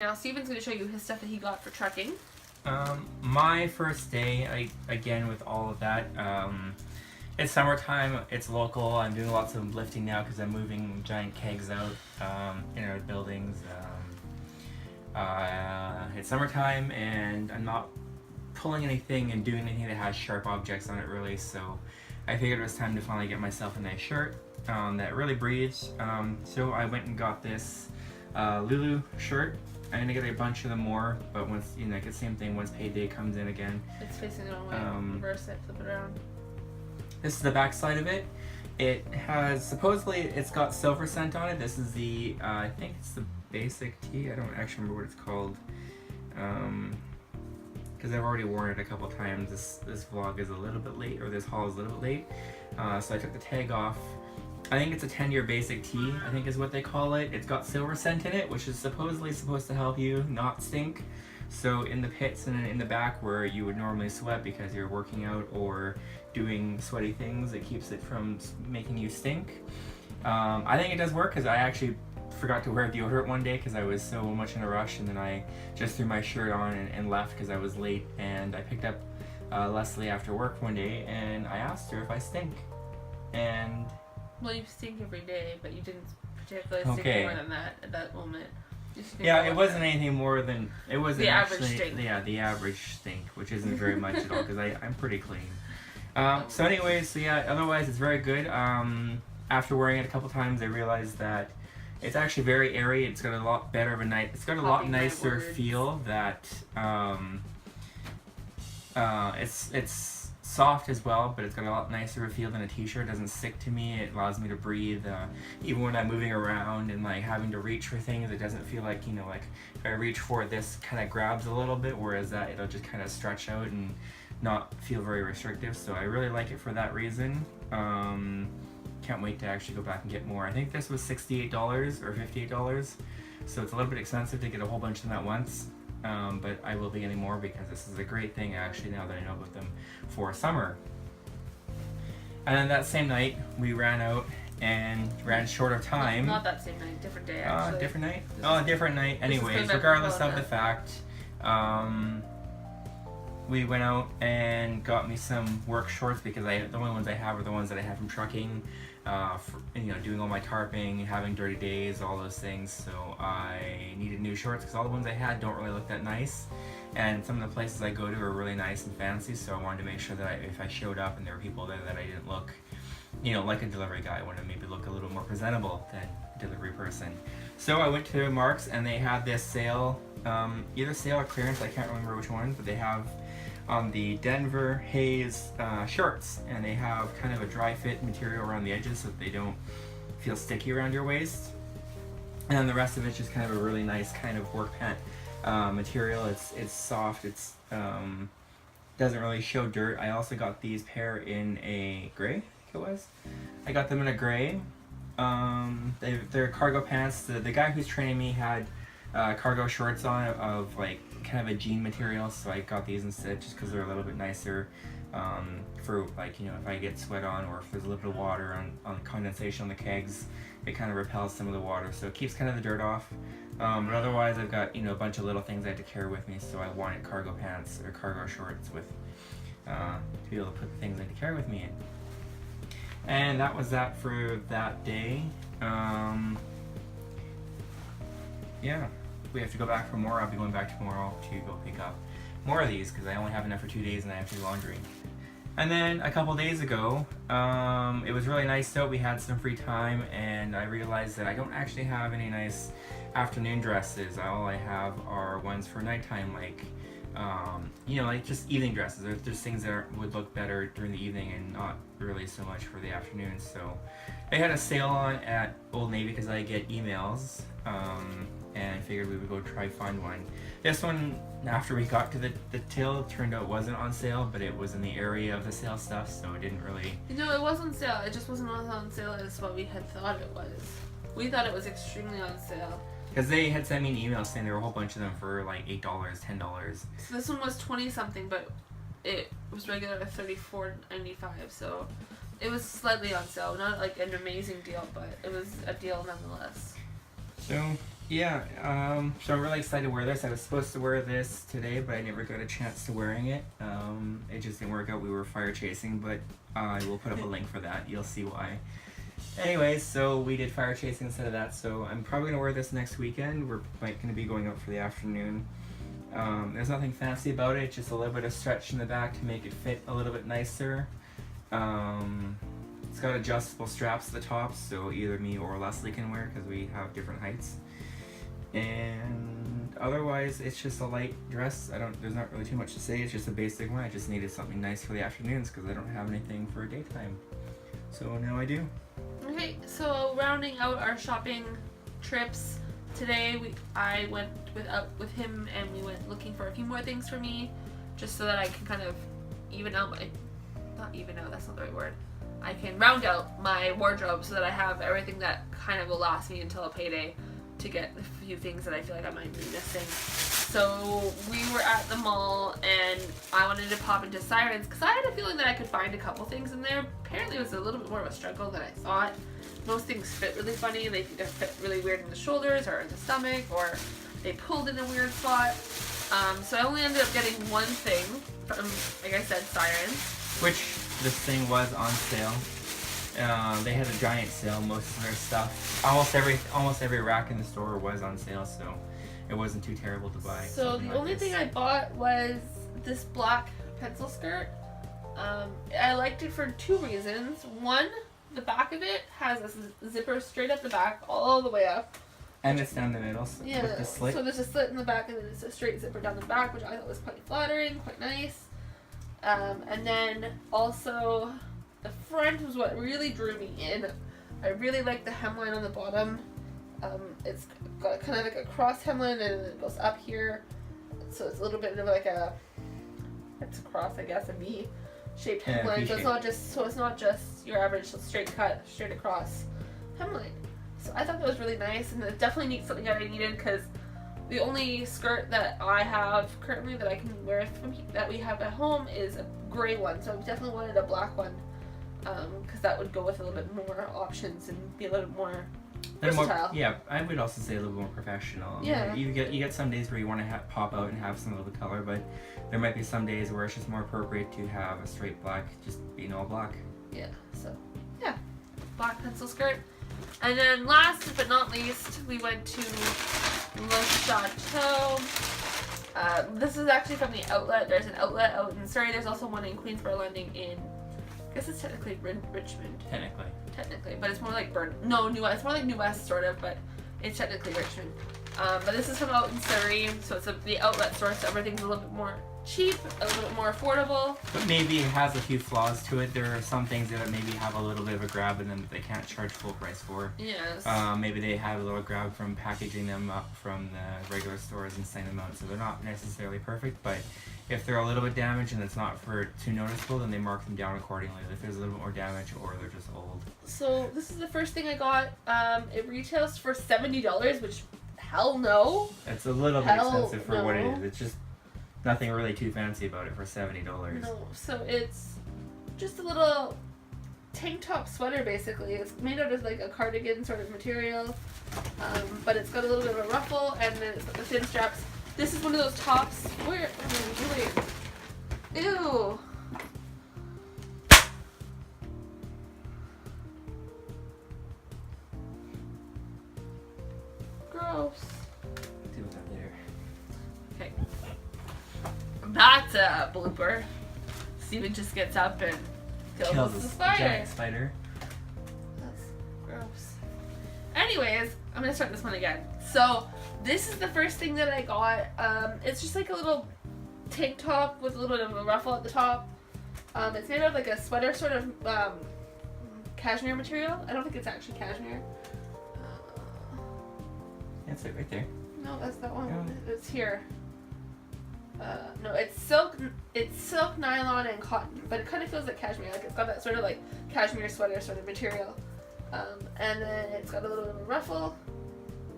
Now Steven's going to show you his stuff that he got for trekking. My first day, again with all of that, it's summertime, it's local, I'm doing lots of lifting now because I'm moving giant kegs out in our buildings. It's summertime and I'm not pulling anything and doing anything that has sharp objects on it really, so I figured it was time to finally get myself a nice shirt that really breathes. So I went and got this Lulu shirt. I'm gonna get a bunch of them more, but once, you know, like the same thing once payday comes in again. It's facing the wrong way. Reverse it, flip it around. This is the back side of it. It has, supposedly, it's got silver scent on it. This is the, I think it's the basic tee. I don't actually remember what it's called. Because I've already worn it a couple times. This vlog is a little bit late, or this haul is a little bit late. So I took the tag off. I think it's a 10-year basic tee, I think is what they call it. It's got silver scent in it, which is supposedly supposed to help you not stink. So in the pits and in the back where you would normally sweat because you're working out or doing sweaty things, it keeps it from making you stink. I think it does work because I actually forgot to wear deodorant one day because I was so much in a rush, and then I just threw my shirt on and left because I was late, and I picked up Leslie after work one day and I asked her if I stink. And well, you stink every day, but you didn't particularly stink more than that at that moment. Yeah, it wasn't anything more than, it wasn't the actually, average stink. Yeah, the average stink, which isn't very much at all because I'm pretty clean. So anyways, so yeah, otherwise it's very good. After wearing it a couple times, I realized that it's actually very airy. It's got a lot better of a night. It's got a lot nicer feel that it's soft as well, but it's got a lot nicer feel than a t-shirt. It doesn't stick to me. It allows me to breathe. Even when I'm moving around and like having to reach for things, it doesn't feel like, you know, like if I reach for it, this kind of grabs a little bit, whereas that it'll just kind of stretch out and not feel very restrictive. So I really like it for that reason. Can't wait to actually go back and get more. I think this was $68 or $58, so it's a little bit expensive to get a whole bunch of them at once. But I will be getting more because this is a great thing actually now that I know about them for summer. And then that same night we ran out and ran short of time. Not that same night, different day actually. Different night? Oh, different night. Anyways, regardless of the fact, we went out and got me some work shorts because the only ones I have are the ones that I have from trucking, for, you know, doing all my tarping, having dirty days, all those things. So I needed new shorts because all the ones I had don't really look that nice, and some of the places I go to are really nice and fancy. So I wanted to make sure that if I showed up and there were people there that I didn't look, you know, like a delivery guy, I wanted to maybe look a little more presentable than a delivery person. So I went to Mark's and they had this sale, either sale or clearance, I can't remember which one, but they have on the Denver Haze shorts, and they have kind of a dry fit material around the edges so that they don't feel sticky around your waist, and the rest of it's just kind of a really nice kind of work pant material. It's soft, it's doesn't really show dirt. I also got these pair in a gray, I think it was. I got them in a gray. They're cargo pants. The guy who's training me had cargo shorts on of like kind of a jean material, so I got these instead just because they're a little bit nicer for, like, you know, if I get sweat on or if there's a little bit of water on condensation on the kegs, it kind of repels some of the water, so it keeps kind of the dirt off. But otherwise I've got, you know, a bunch of little things I had to carry with me, so I wanted cargo pants or cargo shorts with to be able to put the things I had to carry with me in. And that was that for that day. Yeah. We have to go back for more. I'll be going back tomorrow to go pick up more of these because I only have enough for 2 days and I have to do laundry. And then a couple days ago, it was really nice though. We had some free time and I realized that I don't actually have any nice afternoon dresses. All I have are ones for nighttime, like, you know, like just evening dresses. There's things that would look better during the evening and not really so much for the afternoon. So they had a sale on at Old Navy because I get emails. And I figured we would go try find one. This one, after we got to the till, turned out wasn't on sale, but it was in the area of the sale stuff, so it didn't really... No, it was on sale. It just wasn't on sale as what we had thought it was. We thought it was extremely on sale. Because they had sent me an email saying there were a whole bunch of them for like $8, $10. So this one was 20 something, but it was regular at $34.95, so it was slightly on sale. Not like an amazing deal, but it was a deal nonetheless. So Yeah, so I'm really excited to wear this. I was supposed to wear this today, but I never got a chance to wearing it. It just didn't work out. We were fire chasing, but I will put up a link for that. You'll see why. Anyways, so we did fire chasing instead of that, so I'm probably going to wear this next weekend. We're going to be going out for the afternoon. There's nothing fancy about it, just a little bit of stretch in the back to make it fit a little bit nicer. It's got adjustable straps at the top, so either me or Leslie can wear because we have different heights. And otherwise, it's just a light dress. There's not really too much to say. It's just a basic one. I just needed something nice for the afternoons because I don't have anything for daytime. So now I do. Okay, so rounding out our shopping trips today, I went with him and we went looking for a few more things for me, just so that I can kind of that's not the right word. I can round out my wardrobe so that I have everything that kind of will last me until a payday to get a few things that I feel like I might be missing. So we were at the mall and I wanted to pop into Sirens because I had a feeling that I could find a couple things in there. Apparently it was a little bit more of a struggle than I thought. Most things fit really funny. They either fit really weird in the shoulders or in the stomach, or they pulled in a weird spot. So I only ended up getting one thing from, like I said, Sirens. Which this thing was on sale. They had a giant sale. Most of their stuff, almost every rack in the store was on sale, so it wasn't too terrible to buy. So the only thing I bought was this black pencil skirt. I liked it for two reasons. One, the back of it has a zipper straight up the back, all the way up. And it's down the middle Yeah, with the slit. So there's a slit in the back and then it's a straight zipper down the back, which I thought was quite flattering, quite nice. And then also the front was what really drew me in. I really like the hemline on the bottom. It's got kind of like a cross hemline and it goes up here. So it's a little bit of like it's a cross, I guess, a V shaped hemline. So it's not just your average straight cut, straight across hemline. So I thought that was really nice, and it definitely needs something that I needed because the only skirt that I have currently that I can wear that we have at home is a gray one. So I definitely wanted a black one because that would go with a little bit more options and be a little bit more versatile. Yeah, I would also say a little bit more professional. Yeah. You get some days where you want to pop out and have some little color, but there might be some days where it's just more appropriate to have a straight black, just being all black. Yeah. So yeah, black pencil skirt. And then last but not least, we went to Le Chateau. This is actually from the outlet. There's an outlet out in Surrey. There's also one in Queensborough Landing in, I guess it's technically Richmond. Technically, but it's more like New West. It's more like New West sort of, but it's technically Richmond. But this is from out in Surrey, so it's the outlet store, so everything's a little bit more cheap, a little bit more affordable. But maybe it has a few flaws to it. There are some things that maybe have a little bit of a grab in them that they can't charge full price for. Yes. Maybe they have a little grab from packaging them up from the regular stores and sending them out, so they're not necessarily perfect, but if they're a little bit damaged and it's not too noticeable, then they mark them down accordingly. If there's a little bit more damage or they're just old. So this is the first thing I got. It retails for $70, which hell no. It's a little bit expensive for what it is. It's just nothing really too fancy about it for $70. No, so it's just a little tank top sweater basically. It's made out of like a cardigan sort of material, but it's got a little bit of a ruffle and then it's got the thin straps. This is one of those tops where, ew. Gross. Do that there. Okay. That's a blooper. Steven just gets up and kills the spider. Giant spider. That's gross. Anyways, I'm gonna start this one again. So this is the first thing that I got. It's just like a little tank top with a little bit of a ruffle at the top. It's made out of like a sweater sort of cashmere material. I don't think it's actually cashmere. That's it right there. No, that's that one. Yeah. It's here. No, it's silk. It's silk, nylon, and cotton, but it kind of feels like cashmere. Like it's got that sort of like cashmere sweater sort of material. And then it's got a little bit of a ruffle.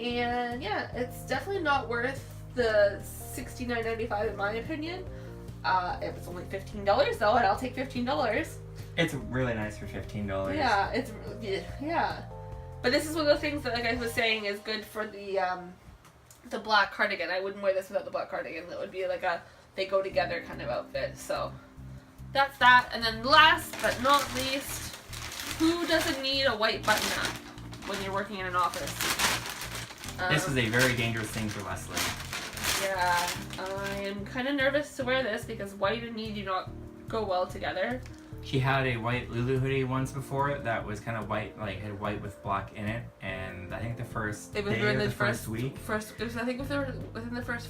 And yeah, it's definitely not worth the $69.95 in my opinion. It was only $15 though, and I'll take $15. It's really nice for $15. Yeah, But this is one of the things that, like I was saying, is good for the black cardigan. I wouldn't wear this without the black cardigan. It would be like a they go together kind of outfit. So that's that. And then last but not least, who doesn't need a white button-up when you're working in an office? This is a very dangerous thing for Leslie. Yeah, I am kind of nervous to wear this because white and me do not go well together. She had a white Lulu hoodie once before that was kind of white, like had white with black in it, and I think the first It was day during or the the first week. It was, I think within the first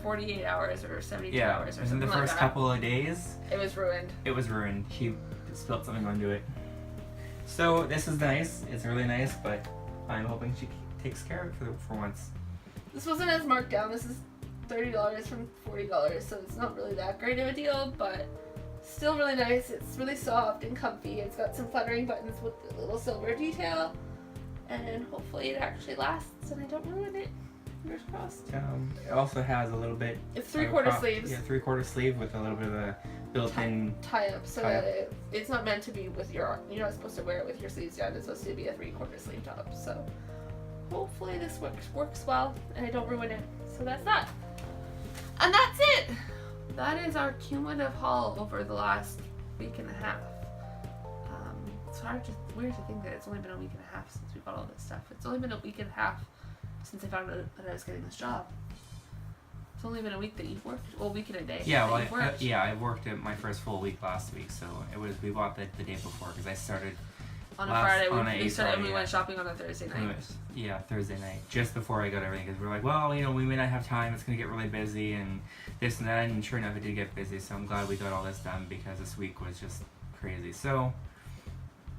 48 hours or 72 Yeah, hours or within something the first like that. couple of days. It was ruined. It was ruined. She spilled something onto it. So this is nice. It's really nice, but I'm hoping she takes care of it for once. This wasn't as marked down. This is $30 from $40, so it's not really that great of a deal, but still really nice. It's really soft and comfy. It's got some fluttering buttons with the little silver detail, and hopefully it actually lasts and I don't ruin it. Fingers crossed. It also has a little bit. It's 3/4 sleeves. Yeah, 3/4 sleeve with a little bit of a built-in tie up, so tie-up. that it's not meant to be with you're not supposed to wear it with your sleeves down. It's supposed to be a 3/4 sleeve top. So hopefully this works well and I don't ruin it. So that's that. And that's it. That is our cumulative haul over the last week and a half. It's weird to think that it's only been a week and a half since we got all this stuff. It's only been a week and a half since I found out that I was getting this job. It's only been a week that you've worked. Well, a week and a day. Yeah, that well, you've worked. I worked at my first full week last week, so we bought the day before because I started On a Friday, we started Friday, and we went shopping on a Thursday night. Yeah, Thursday night, just before I got everything, because we're like, well, we may not have time. It's gonna get really busy and this and that, and sure enough, it did get busy. So I'm glad we got all this done because this week was just crazy. So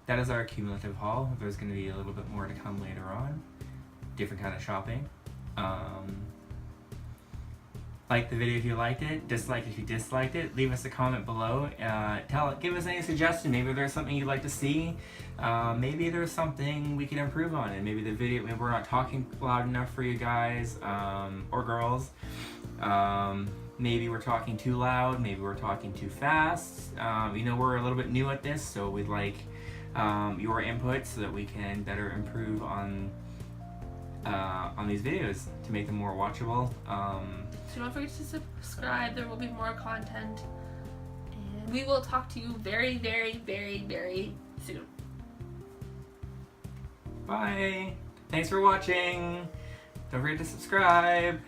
that is our cumulative haul. There's gonna be a little bit more to come later on. Different kind of shopping. Like the video if you liked it, dislike if you disliked it, leave us a comment below, give us any suggestion, maybe there's something you'd like to see, maybe there's something we can improve on, and maybe the video, maybe we're not talking loud enough for you guys, or girls, maybe we're talking too loud, maybe we're talking too fast, we're a little bit new at this, so we'd like your input so that we can better improve on these videos to make them more watchable. So don't forget to subscribe. There will be more content. And we will talk to you very, very, very, very soon. Bye. Thanks for watching. Don't forget to subscribe.